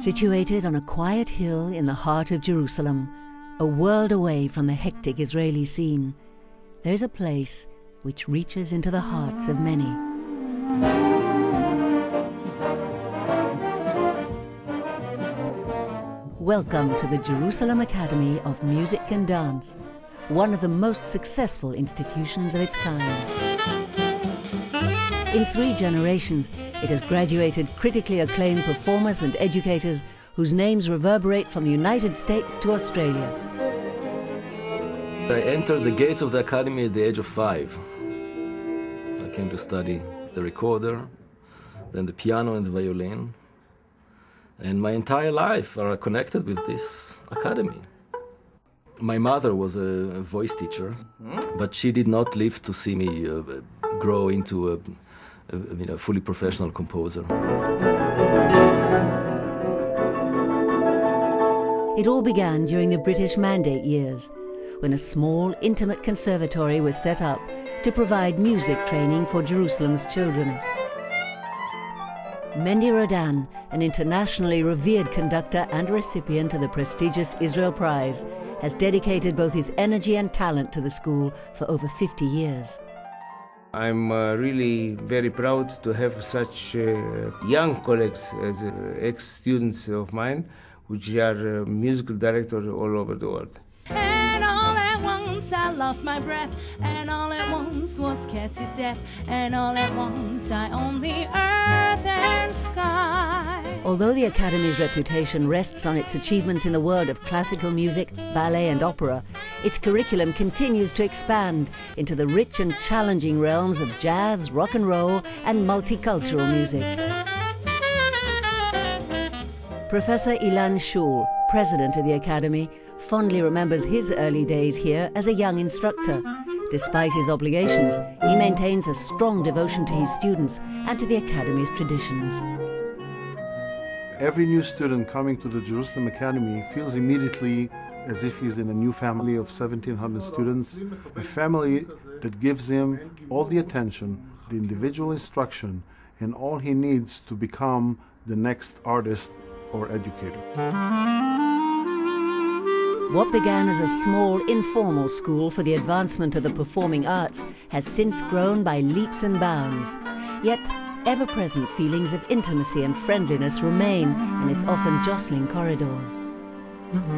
Situated on a quiet hill in the heart of Jerusalem, a world away from the hectic Israeli scene, there is a place which reaches into the hearts of many. Welcome to the Jerusalem Academy of Music and Dance, one of the most successful institutions of its kind. In 3 generations, it has graduated critically acclaimed performers and educators whose names reverberate from the United States to Australia. I entered the gates of the academy at the age of 5. I came to study the recorder, then the piano and the violin. And my entire life are connected with this academy. My mother was a voice teacher, but she did not live to see me grow into a fully professional composer. It all began during the British Mandate years, when a small, intimate conservatory was set up to provide music training for Jerusalem's children. Mendy Rodan, an internationally revered conductor and recipient of the prestigious Israel Prize, has dedicated both his energy and talent to the school for over 50 years. I'm really very proud to have such young colleagues as ex-students of mine, which are musical directors all over the world. And all at once I lost my breath, and all at once was scared to death, and all at once I owned the earth and sky. Although the Academy's reputation rests on its achievements in the world of classical music, ballet and opera, its curriculum continues to expand into the rich and challenging realms of jazz, rock and roll and multicultural music. Professor Ilan Shul, president of the Academy, fondly remembers his early days here as a young instructor. Despite his obligations, he maintains a strong devotion to his students and to the Academy's traditions. Every new student coming to the Jerusalem Academy feels immediately as if he's in a new family of 1,700 students, a family that gives him all the attention, the individual instruction, and all he needs to become the next artist or educator. What began as a small, informal school for the advancement of the performing arts has since grown by leaps and bounds. Yet, ever-present feelings of intimacy and friendliness remain in its often jostling corridors.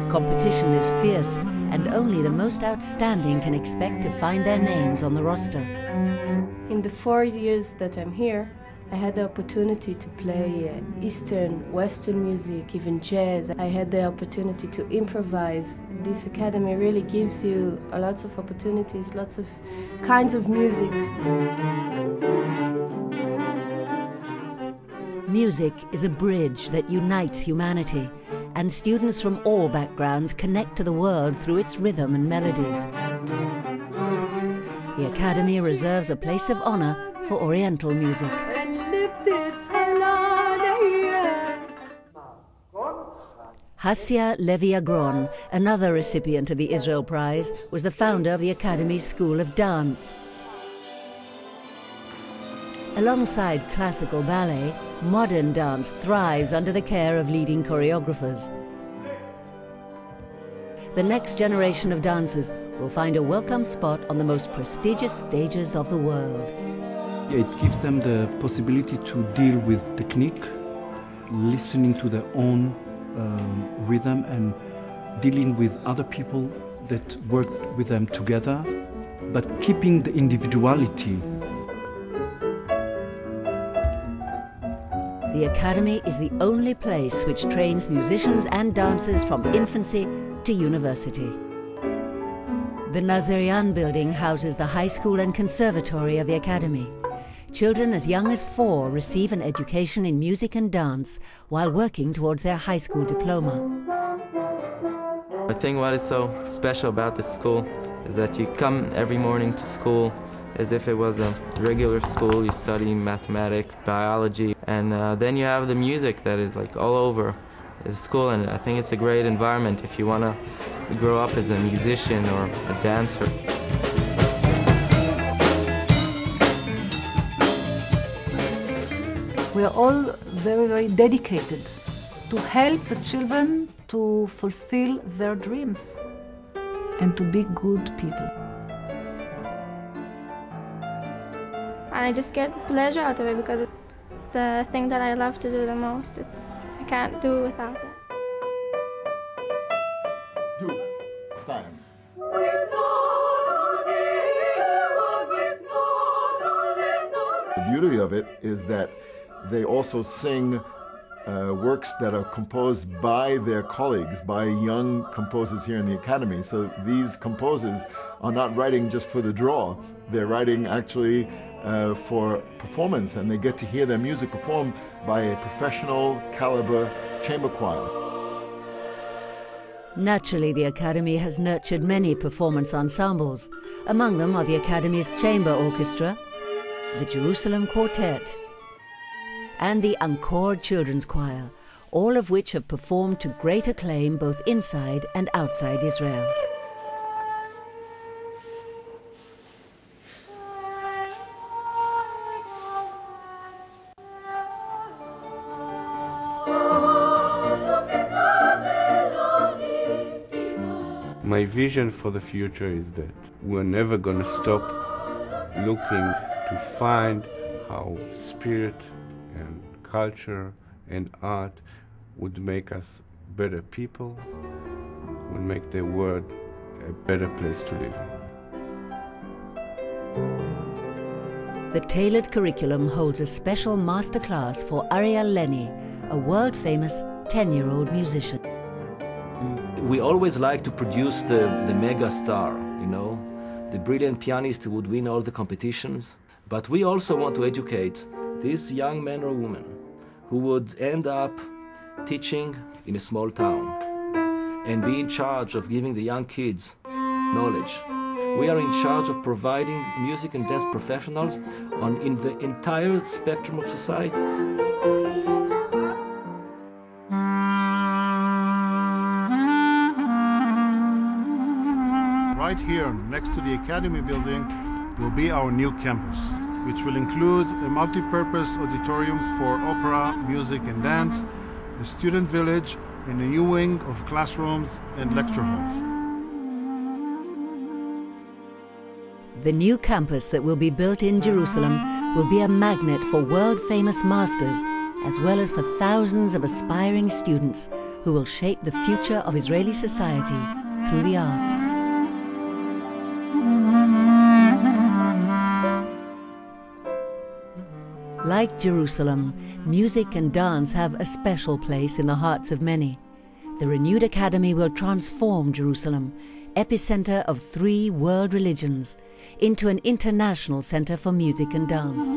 Competition is fierce, and only the most outstanding can expect to find their names on the roster. In the 4 years that I'm here, I had the opportunity to play Eastern, Western music, even jazz. I had the opportunity to improvise. This academy really gives you lots of opportunities, lots of kinds of music. Music is a bridge that unites humanity, and students from all backgrounds connect to the world through its rhythm and melodies. The Academy reserves a place of honor for Oriental music. Hassia Levi Agron, another recipient of the Israel Prize, was the founder of the Academy's School of Dance. Alongside classical ballet, modern dance thrives under the care of leading choreographers. The next generation of dancers will find a welcome spot on the most prestigious stages of the world. It gives them the possibility to deal with technique, listening to their own rhythm and dealing with other people that work with them together, but keeping the individuality. The Academy is the only place which trains musicians and dancers from infancy to university. The Nazarian building houses the high school and conservatory of the Academy. Children as young as 4 receive an education in music and dance while working towards their high school diploma. The thing what is so special about this school is that you come every morning to school as if it was a regular school. You study mathematics, biology, and then you have the music that is like all over the school, and I think it's a great environment if you want to grow up as a musician or a dancer. We are all very, very dedicated to help the children to fulfill their dreams and to be good people. And I just get pleasure out of it because it's the thing that I love to do the most. I can't do it without it. Time. The beauty of it is that they also sing works that are composed by their colleagues, by young composers here in the Academy. So these composers are not writing just for the draw. They're writing actually for performance, and they get to hear their music performed by a professional caliber chamber choir. Naturally, the Academy has nurtured many performance ensembles. Among them are the Academy's Chamber Orchestra, the Jerusalem Quartet, and the Encore Children's Choir, all of which have performed to great acclaim both inside and outside Israel. My vision for the future is that we're never going to stop looking to find how spirit and culture and art would make us better people, would make the world a better place to live in. The tailored curriculum holds a special masterclass for Ariel Leni, a world-famous 10-year-old musician. We always like to produce the mega star, you know, the brilliant pianist who would win all the competitions. But we also want to educate this young man or woman who would end up teaching in a small town and be in charge of giving the young kids knowledge. We are in charge of providing music and dance professionals in the entire spectrum of society. Right here, next to the Academy building, will be our new campus, which will include a multi-purpose auditorium for opera, music and dance, a student village, and a new wing of classrooms and lecture halls. The new campus that will be built in Jerusalem will be a magnet for world-famous masters, as well as for thousands of aspiring students who will shape the future of Israeli society through the arts. Like Jerusalem, music and dance have a special place in the hearts of many. The renewed Academy will transform Jerusalem, epicenter of 3 world religions, into an international center for music and dance.